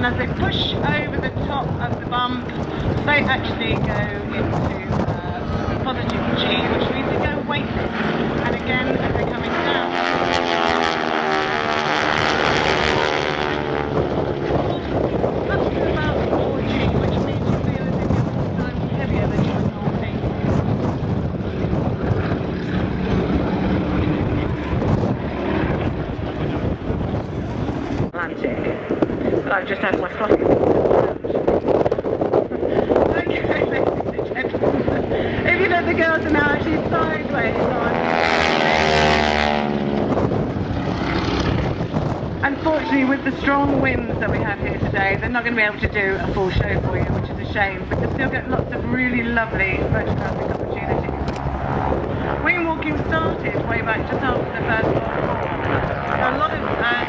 as they push over the top of the bump, they actually go into positive G, which means they go weightless. And again, as they're coming down, up to about 4G, which means you feel as if you're 4 times heavier than you would normally. Atlantic. But I've just had my flight. Okay, ladies and gentlemen. If you look, the girls are now actually sideways on. Unfortunately, with the strong winds that we have here today, they're not going to be able to do a full show for you, which is a shame, but you'll still get lots of really lovely photographic opportunities. Wingwalking started way back just after the First World War. There were a lot of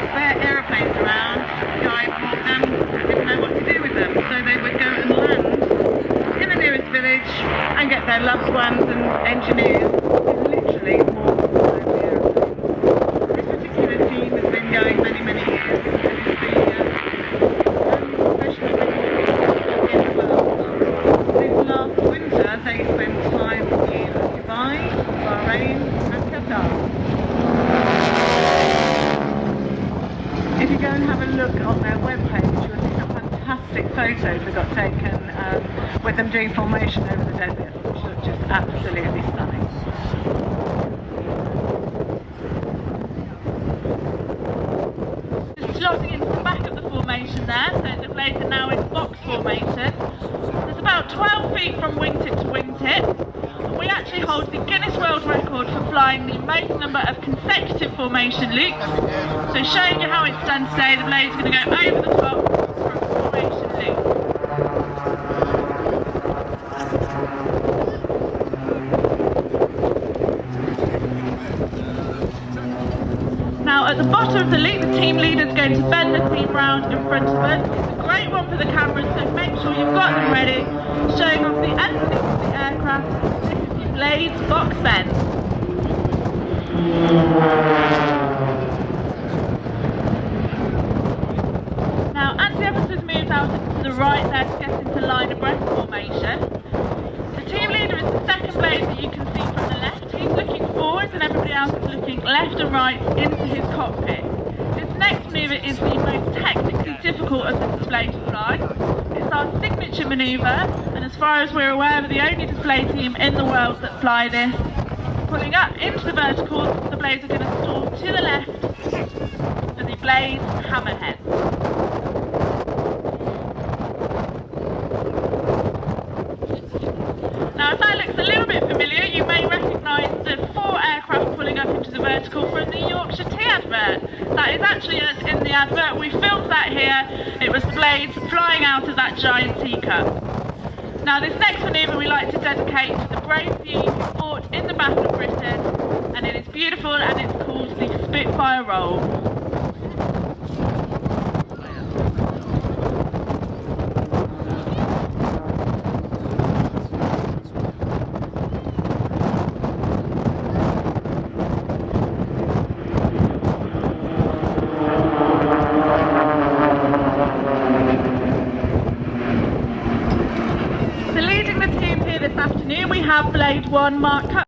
spare aeroplanes around. Guys didn't know what to do with them, so they would go and land in the nearest village and get their loved ones and engineers to literally walk all over the aeroplane. This particular team has been going many, many years. This last winter they spent time in Dubai, Bahrain and Qatar. If you go and have a look on their webpage, you'll see some fantastic photos that got taken with them doing formation over the desert, which look just absolutely stunning. Just slotting into the back of the formation there, so the blades are now in box formation. It's about 12 feet from wingtip to wingtip. We actually hold the Guinness World Record for flying the most number of consecutive formation loops. So showing you how it's done today, the blade's going to go over the top for a formation loop. Now at the bottom of the loop, the team leader is going to bend the team round in front of us. It's a great one for the cameras, so make sure you've got them ready. Showing off the aesthetics of the aircraft. This is your blade's box bend. Now as the officers moved out to the right there to get into line abreast formation, the team leader is the second blade that you can see from the left. He's looking forwards and everybody else is looking left and right into his cockpit. This next manoeuvre is the most technically difficult of the display to fly. It's our signature manoeuvre, and as far as we're aware, we're the only display team in the world that fly this. Pulling up into the vertical, the blades are going to stall to the left for the blade hammerhead. Now if that looks a little bit familiar, you may recognise the 4 aircraft pulling up into the vertical from the Yorkshire Tea advert. That is actually in the advert. We filmed that here. It was the blades flying out of that giant teacup. Now this next manoeuvre we like to dedicate to the brave few who fought in the Battle of Britain, and it is beautiful and it's called the Spitfire roll. So leading the team here this afternoon we have Blade 1 Mark